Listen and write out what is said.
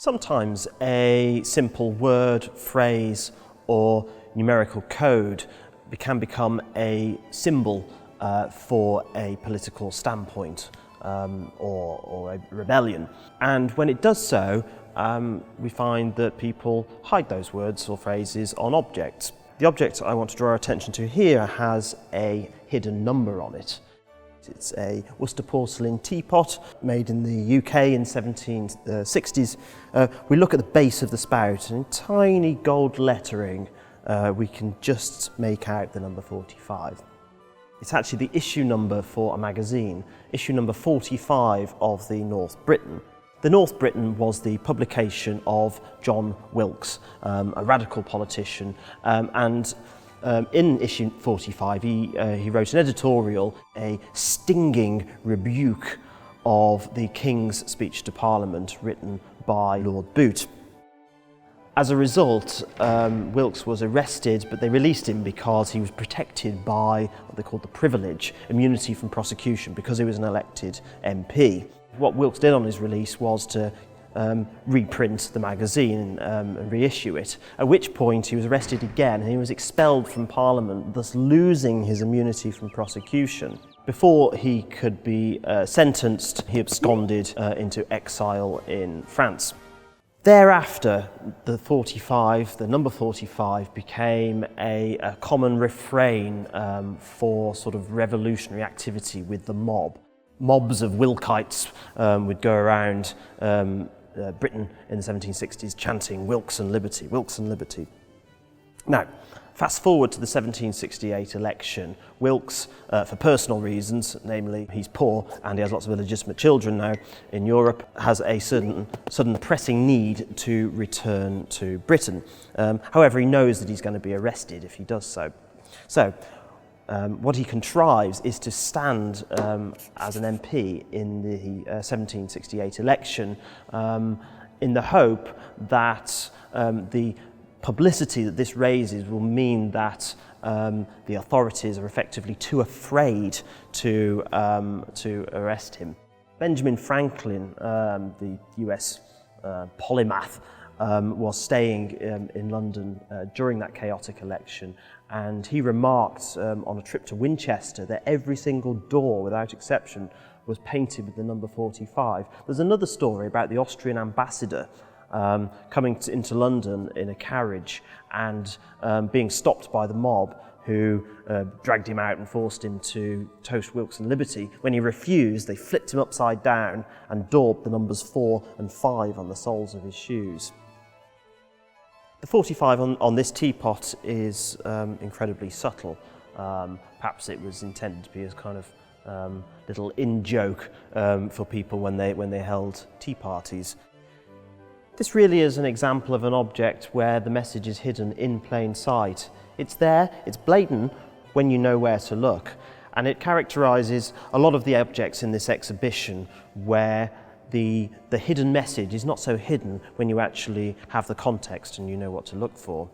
Sometimes a simple word, phrase, or numerical code can become a symbol for a political standpoint or a rebellion. And when it does so, we find that people hide those words or phrases on objects. The object I want to draw our attention to here has a hidden number on it. It's a Worcester porcelain teapot made in the UK in 1760s. We look at the base of the spout, and in tiny gold lettering we can just make out the number 45. It's actually the issue number for a magazine, issue number 45 of the North Briton. The North Briton was the publication of John Wilkes, a radical politician, and in issue 45 he wrote an editorial, a stinging rebuke of the King's speech to Parliament written by Lord Bute. As a result, Wilkes was arrested, but they released him because he was protected by what they called the privilege, immunity from prosecution, because he was an elected MP. What Wilkes did on his release was to reprint the magazine and reissue it, at which point he was arrested again and he was expelled from Parliament, thus losing his immunity from prosecution. Before he could be sentenced, he absconded into exile in France. Thereafter, the number 45 became a common refrain for sort of revolutionary activity with the mob. Mobs of Wilkites would go around Britain in the 1760s chanting Wilkes and Liberty, Wilkes and Liberty. Now, fast forward to the 1768 election. Wilkes, for personal reasons, namely he's poor and he has lots of illegitimate children now in Europe, has a sudden pressing need to return to Britain. However, he knows that he's going to be arrested if he does so. So, what he contrives is to stand as an MP in the 1768 election in the hope that the publicity that this raises will mean that the authorities are effectively too afraid to arrest him. Benjamin Franklin, the US polymath, was staying in London during that chaotic election, and he remarked on a trip to Winchester that every single door, without exception, was painted with the number 45. There's another story about the Austrian ambassador coming into London in a carriage and being stopped by the mob, who dragged him out and forced him to toast Wilkes and Liberty. When he refused, they flipped him upside down and daubed the numbers 4 and 5 on the soles of his shoes. The 45 on this teapot is incredibly subtle. Perhaps it was intended to be as kind of little in-joke for people when they held tea parties. This really is an example of an object where the message is hidden in plain sight. It's there, it's blatant when you know where to look, and it characterises a lot of the objects in this exhibition where the hidden message is not so hidden when you actually have the context and you know what to look for.